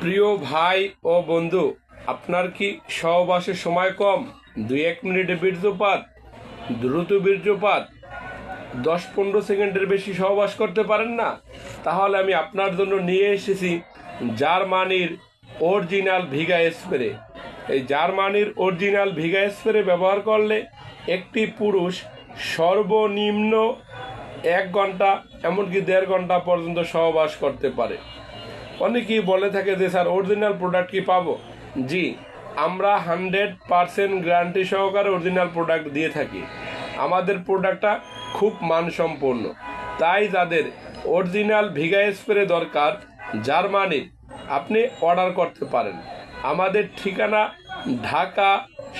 প্রিয় ভাই ও বন্ধু, আপনার কি সহবাসের সময় কম? 2-1 মিনিটে বীর্যপাত, দ্রুত বীর্যপাত, 10-15 সেকেন্ডের বেশি সহবাস করতে পারেন না? তাহলে আমি আপনার জন্য নিয়ে এসেছি জার্মানির অরিজিনাল ভিগা স্প্রে। এই জার্মানির অরিজিনাল ভিগা স্প্রে ব্যবহার করলে একটি পুরুষ সর্বনিম্ন 1 ঘন্টা, এমনকি 1.5 ঘন্টা পর্যন্ত সহবাস করতে পারে। অনেকেই বলে থাকে যে স্যার অরিজিনাল প্রোডাক্ট কি পাবো? জি, আমরা 100% গ্যারান্টি সহকারে অরিজিনাল প্রোডাক্ট দিয়ে থাকি। আমাদের প্রোডাক্টটা খুব মানসম্পন্ন। তাই যাদের অরিজিনাল ভিগা স্প্রে দরকার জার্মানির, আপনি অর্ডার করতে পারেন। আমাদের ঠিকানা ঢাকা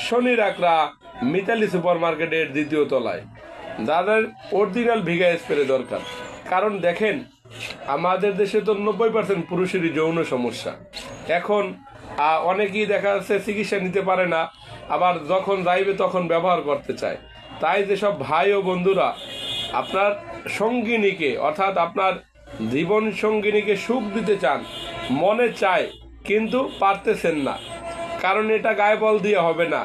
শনিরাকড়া মিতালি সুপার মার্কেটের 2য় তলায়। যাদের অরিজিনাল ভিগা স্প্রে দরকার, কারণ দেখেন আমাদের দেশে তো 90% পুরুষেরই যৌন সমস্যা। এখন অনেকেই দেখা যাচ্ছে চিকিৎসা নিতে পারে না, আবার যখন যাইবে তখন ব্যবহার করতে চায়। তাই যেসব ভাই ও বন্ধুরা আপনার সঙ্গিনীকে, অর্থাৎ আপনার জীবন সঙ্গিনীকে সুখ দিতে চান, মনে চায় কিন্তু পারতেছেন না, কারণ এটা গায়ে বল দিয়ে হবে না।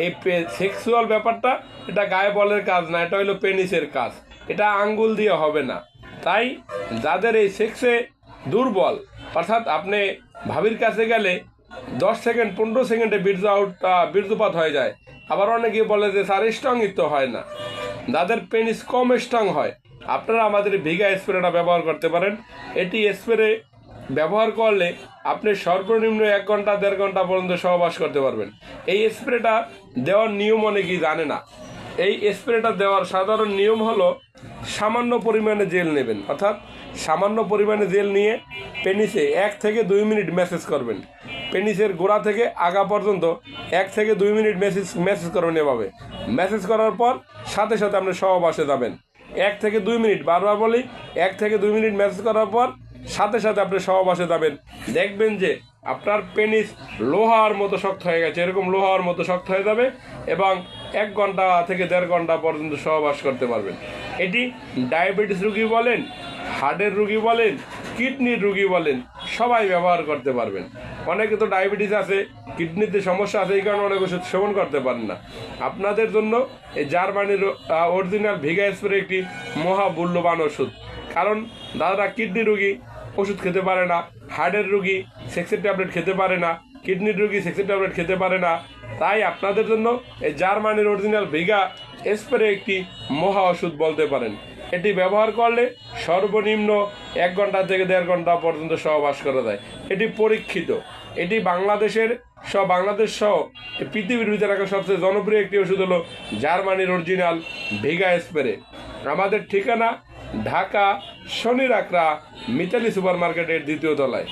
এই সেক্সুয়াল ব্যাপারটা এটা গায়ে বলের কাজ না, এটা হলো পেনিসের কাজ, এটা আঙ্গুল দিয়ে হবে না। তাই যাদের এই সেক্সে দুর্বল, অর্থাৎ আপনি ভাবির কাছে গেলে 10 সেকেন্ড 15 সেকেন্ডে বীর্যপাত হয়ে যায়, আবার অনেকে বলে যে স্যার স্ট্রংই তো হয় না। যাদের পেনিস কম স্ট্রং হয়, আপনারা আমাদের ভিগা স্প্রেটা ব্যবহার করতে পারেন। এটি স্প্রে ব্যবহার করলে আপনি সর্বনিম্ন 1 ঘন্টা 1.5 ঘন্টা পর্যন্ত সহবাস করতে পারবেন। এই স্প্রেটা দেওয়ার নিয়ম অনেকেই জানে না। এই স্প্রেটা দেওয়ার সাধারণ নিয়ম হলো সামান্য পরিমাণে জেল নেবেন, অর্থাৎ সামান্য পরিমাণে জেল নিয়ে পেনিসে 1 থেকে 2 মিনিট ম্যাসেজ করবেন। পেনিসের গোড়া থেকে আগা পর্যন্ত 1 থেকে 2 মিনিট ম্যাসেজ করবেন। এভাবে ম্যাসেজ করার পর সাথে সাথে আপনি সহবাসে যাবেন। 1 থেকে 2 মিনিট, বারবার বলি 1 থেকে 2 মিনিট ম্যাসেজ করার পর সাথে সাথে আপনি সহবাসে যাবেন। দেখবেন যে আপনার পেনিস লোহার মতো শক্ত হয়ে গেছে, এরকম লোহার মতো শক্ত হয়ে যাবে, এবং 1 ঘন্টা থেকে 1.5 ঘন্টা পর্যন্ত সহবাস করতে পারবেন। এটি ডায়াবেটিস রোগী বলেন, হার্টের রোগী বলেন, কিডনির রোগী বলেন, সবাই ব্যবহার করতে পারবেন। অনেকে তো ডায়াবেটিস আছে, কিডনিতে সমস্যা আছে, এই কারণে অনেক ওষুধ সেবন করতে পারেন না। আপনাদের জন্য এই জার্মানির অরিজিনাল ভিগা স্প্রে একটি মহামূল্যবান ওষুধ। কারণ দাদারা কিডনি রোগী ওষুধ খেতে পারে না, হার্টের রোগী সেক্সের ট্যাবলেট খেতে পারে না, কিডনির রোগী সেক্সের ট্যাবলেট খেতে পারে না। তাই আপনাদের জন্য এই জার্মানির অরিজিনাল ভিগা স্প্রে একটি মহা ওষুধ বলতে পারেন। এটি ব্যবহার করলে সর্বনিম্ন 1 ঘন্টা থেকে 1.5 ঘন্টা পর্যন্ত সহবাস করা যায়। এটি পরীক্ষিত। এটি বাংলাদেশ সহ পৃথিবীর ভিতরে রাখা সবচেয়ে জনপ্রিয় একটি ওষুধ হলো জার্মানির অরিজিনাল ভিগা স্প্রে। আমাদের ঠিকানা ঢাকা শনিরাকড়া মিতালি সুপার মার্কেটের 2য় তলায়।